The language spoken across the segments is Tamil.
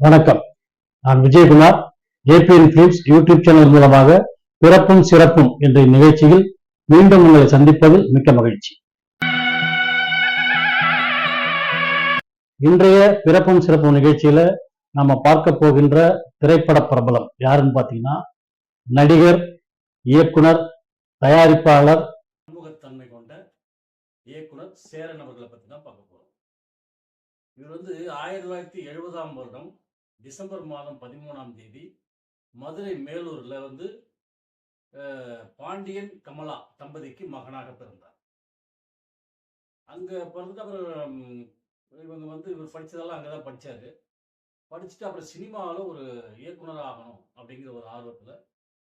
வணக்கம். நான் Vijayakumar. ABN films YouTube channel மூலமாக பிறப்பும் சிறப்பும் என்ற நிகழ்ச்சியில் மீண்டும் உங்களை சந்திப்பதில் மிக்க மகிழ்ச்சி. இன்றைய பிறப்பும் சிறப்பும் நிகழ்ச்சியில நாம பார்க்க போகின்ற திரைப்பட பிரபலம் யாருன்னு பாத்தீங்கன்னா, நடிகர், இயக்குனர், தயாரிப்பாளர், பன்முகத்தன்மை கொண்ட இயக்குனர் சேரன் அவர்களை பத்தி தான் பார்க்க போறோம். இவர் 1970ஆம் வருடம் டிசம்பர் மாதம் 13ஆம் தேதி மதுரை மேலூர்ல பாண்டியன் கமலா தம்பதிக்கு மகனாக பிறந்தார். அங்க பிறந்துட்டு அப்புறம் இவர் படிச்சதெல்லாம் அங்கதான் படிச்சாரு. படிச்சுட்டு அப்புறம் சினிமாவில் ஒரு இயக்குனர் ஆகணும் அப்படிங்கிற ஒரு ஆர்வத்துல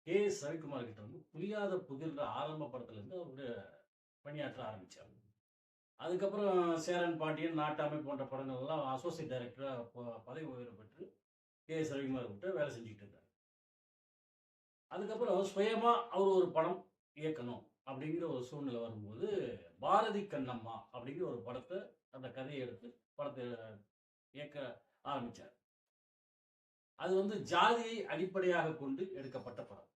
கே.எஸ். ரவிக்குமார் கிட்ட புரியாத புதிர்ன்ற ஆரம்ப படத்துல இருந்து அவருடைய பணியாற்ற ஆரம்பிச்சார். அதுக்கப்புறம் சேரன் பாண்டியன், நாட்டாமை போன்ற படங்கள் எல்லாம் அசோசியேட் டைரக்டரா பதவி உயர்வு பெற்று கே.எஸ். ரவிக்குமார் கிட்ட வேலை செஞ்சுக்கிட்டு இருந்தார். அதுக்கப்புறம் சுயமா அவர் ஒரு படம் இயக்கணும் அப்படிங்கிற ஒரு சூழ்நிலை வரும்போது பாரதி கண்ணம்மா அப்படிங்கிற ஒரு படத்தை, அந்த கதையை எடுத்து படத்தை இயக்க ஆரம்பிச்சார். அது ஜாதியை அடிப்படையாக கொண்டு எடுக்கப்பட்ட படம்.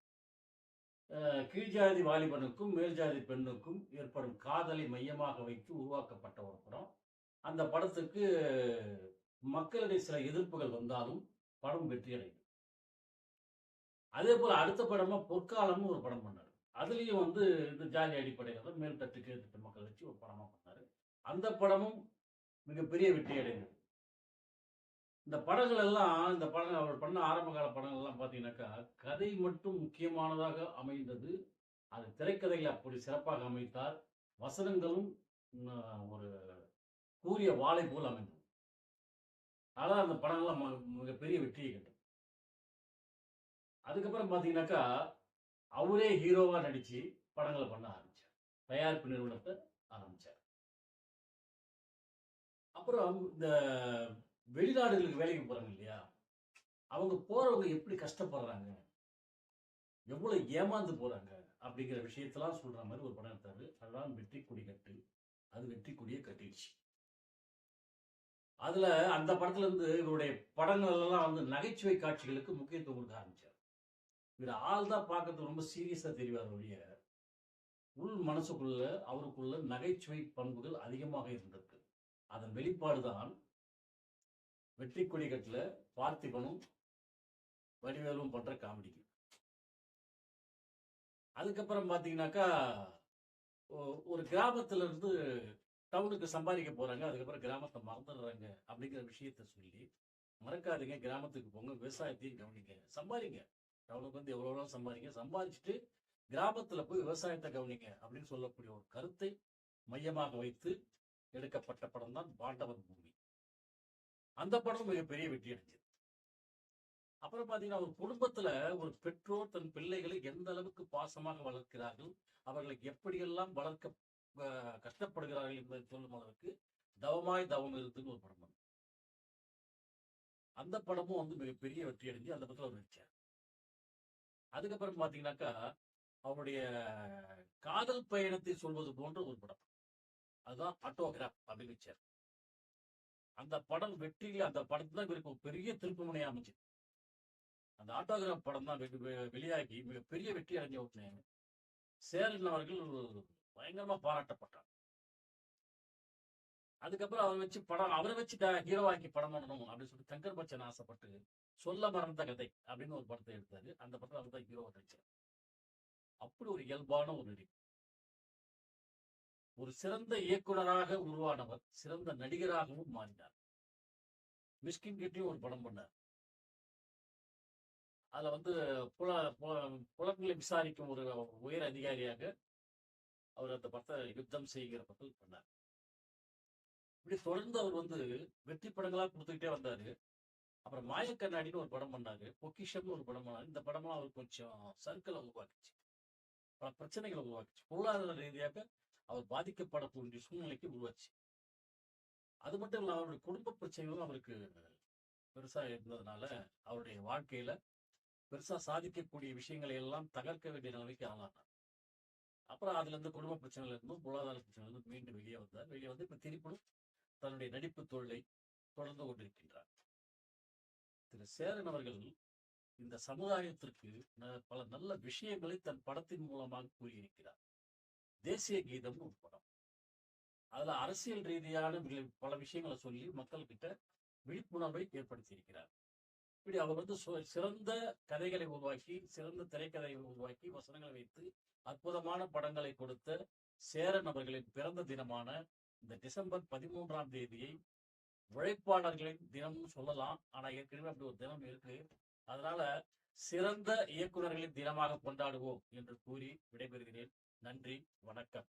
கீழ்ஜாதி வாலிபனுக்கும் மேல் ஜாதி பெண்ணுக்கும் ஏற்படும் காதலை மையமாக வைத்து உருவாக்கப்பட்ட ஒரு படம். அந்த படத்துக்கு மக்களுடைய சில எதிர்ப்புகள் வந்தாலும் படம் வெற்றி அடைந்தது. அதே போல அடுத்த படமா பொற்காலம்னு ஒரு படம் பண்ணாரு. அதுலயும் இந்த ஜாதி அடிப்படையில் மேல்தட்டு கீழ்த்தட்டு மக்கள் வச்சு ஒரு படமா பண்ணாரு. அந்த படமும் மிகப்பெரிய வெற்றி அடைந்தது. இந்த படங்கள் எல்லாம், இந்த படம் அவர் பண்ண ஆரம்ப கால படங்கள் எல்லாம் பார்த்தீங்கன்னாக்கா, கதை மட்டும் முக்கியமானதாக அமைந்தது. அது திரைக்கதைகளை அப்படி சிறப்பாக அமைத்தார். வசனங்களும் ஒரு கூரிய வாளை போல் அமைந்தது. அதான் அந்த படங்கள்லாம் மிகப்பெரிய வெற்றியை கண்டது. அதுக்கப்புறம் பார்த்தீங்கன்னாக்கா, அவரே ஹீரோவா நடிச்சு படங்களை பண்ண ஆரம்பிச்சார். தயாரிப்பு நிறுவனத்தை ஆரம்பிச்சார். அப்புறம் இந்த வெளிநாடுகளுக்கு வேலைக்கு போறாங்க இல்லையா, அவங்க போறவங்க எப்படி கஷ்டப்படுறாங்க, எவ்வளவு ஏமாந்து போறாங்க அப்படிங்கிற விஷயத்தெல்லாம் சொல்ற மாதிரி ஒரு படம் எடுத்தாரு. அதுதான் வெற்றி கொடி கட்டு. அது வெற்றி கொடியை கட்டிடுச்சு. அதுல அந்த படத்துல இருந்து இவருடைய படங்கள் எல்லாம் நகைச்சுவை காட்சிகளுக்கு முக்கியத்துவம் கொடுக்க ஆரம்பிச்சார். இவர் ஆள் தான் பார்க்கறதுக்கு ரொம்ப சீரியஸா தெரிவார் ஒழிய, உள் மனசுக்குள்ள அவருக்குள்ள நகைச்சுவை பண்புகள் அதிகமாக இருந்திருக்கு. அதன் வெளிப்பாடுதான் வெற்றி கொடி கட்டுல பார்த்திபனும் வடிவேலும் பண்ற காமெடி. அதுக்கப்புறம் பாத்தீங்கன்னாக்கா, ஒரு கிராமத்துல இருந்து டவுனுக்கு சம்பாதிக்க போறாங்க. அதுக்கப்புறம் கிராமத்தை மறந்துடுறாங்க அப்படிங்கிற விஷயத்த சொல்லி, மறக்காதீங்க, கிராமத்துக்கு போங்க, விவசாயத்தையும் கவனிங்க, சம்பாதிங்க, டவுனுக்கு எவ்வளவு சம்பாதிங்க, சம்பாதிச்சுட்டு கிராமத்துல போய் விவசாயத்தை கவனிங்க அப்படின்னு சொல்லக்கூடிய ஒரு கருத்தை மையமாக வைத்து எடுக்கப்பட்ட படம் தான் பாண்டவன் பூமி. அந்த படம் மிகப்பெரிய வெற்றி அடைஞ்சது. அப்புறம் பாத்தீங்கன்னா, ஒரு குடும்பத்துல ஒரு பெற்றோர் தன் பிள்ளைகளை எந்த அளவுக்கு பாசமாக வளர்க்கிறார்கள், அவர்களுக்கு எப்படியெல்லாம் வளர்க்க கஷ்டப்படுகிறார்கள் என்பதை சொல்லும் அளவுக்கு தவமாய் தவம் இருக்குன்னு ஒரு படம். அந்த படமும் மிகப்பெரிய வெற்றி அடைஞ்சு அந்த படத்துல அவர் நடிச்சார். அதுக்கப்புறம் பாத்தீங்கன்னாக்கா, அவருடைய காதல் பயணத்தை சொல்வது போன்ற ஒரு படம், அதுதான் ஆட்டோகிராஃப் அப்படின்னு வச்சார். அந்த படம் வெற்றியில, அந்த படத்துல தான் இவருக்கு பெரிய திருப்பு முனையா அமைச்சு. அந்த ஆட்டோகிராஃப் படம் தான் வெளியாகி மிகப்பெரிய வெற்றி அடைஞ்ச உடனே சேரன் அவர்கள் பயங்கரமா பாராட்டப்பட்டார். அதுக்கப்புறம் அவரை வச்சு ஹீரோவாக்கி படம் பண்ணணும் அப்படின்னு சொல்லி சங்கர் பச்சன் ஆசைப்பட்டு சொல்ல மறந்த கதை அப்படின்னு ஒரு படத்தை எடுத்தாரு. அந்த படத்தை அவர் தான் ஹீரோவா நடிச்சார். அப்படி ஒரு இயல்பான ஒரு நடிகர், ஒரு சிறந்த இயக்குனராக உருவானவர், சிறந்த நடிகராகவும் மாறினார். மிஸ்கின் கிட்டையும் ஒரு படம் பண்ணார். அதுல புலன்களை விசாரிக்கும் ஒரு உயர் அதிகாரியாக அவர் அந்த படத்தை யுத்தம் செய்கிற படத்தில் பண்ணார். இப்படி தொடர்ந்து அவர் வெற்றி படங்களா கொடுத்துக்கிட்டே வந்தாரு. அப்புறம் மாயக்கண்ணாடின்னு ஒரு படம் பண்ணாரு, பொக்கிஷம்னு ஒரு படம் பண்ணாரு. இந்த படம்லாம் அவர் கொஞ்சம் சர்க்கிளை உருவாக்குச்சு, பல பிரச்சனைகளை உருவாக்குச்சு, பொருளாதார ரீதியாக அவர் பாதிக்கப்படக்கூடிய சூழ்நிலைக்கு உருவாச்சு. அது மட்டும் இல்லாம அவருடைய குடும்ப பிரச்சனைகளும் அவருக்கு பெருசா இருந்ததுனால அவருடைய வாழ்க்கையில பெருசா சாதிக்கக்கூடிய விஷயங்களை எல்லாம் தகர்க்க வேண்டிய நிலைமைக்கு ஆளானார். அப்புறம் அதுல இருந்து குடும்ப பிரச்சனைகள் இருந்தும் பொருளாதார பிரச்சனைகள் மீண்டும் வெளியே வந்தார். வெளியே இப்ப திருப்பியும் தன்னுடைய நடிப்பு தொழிலை தொடர்ந்து கொண்டிருக்கின்றார். திரு சேரன் அவர்கள் இந்த சமுதாயத்திற்கு பல நல்ல விஷயங்களை தன் படத்தின் மூலமாக கூறியிருக்கிறார். தேசிய கீதம் ஒரு படம். அதுல அரசியல் ரீதியான பல விஷயங்களை சொல்லி மக்கள் கிட்ட விழிப்புணர்வை ஏற்படுத்தியிருக்கிறார். இப்படி அவர் சிறந்த கதைகளை உருவாக்கி, சிறந்த திரைக்கதைகளை உருவாக்கி, வசனங்களை வைத்து அற்புதமான படங்களை கொடுத்த சேரன் அவர்களின் பிறந்த தினமான இந்த டிசம்பர் 13ஆம் தேதியை உழைப்பாளர்களின் தினம்னு சொல்லலாம். ஆனா ஏற்கனவே அப்படி ஒரு தினம் இருக்கு. அதனால சிறந்த இயக்குநர்களின் தினமாக கொண்டாடுவோம் என்று கூறி விடைபெறுகிறேன். நன்றி, வணக்கம்.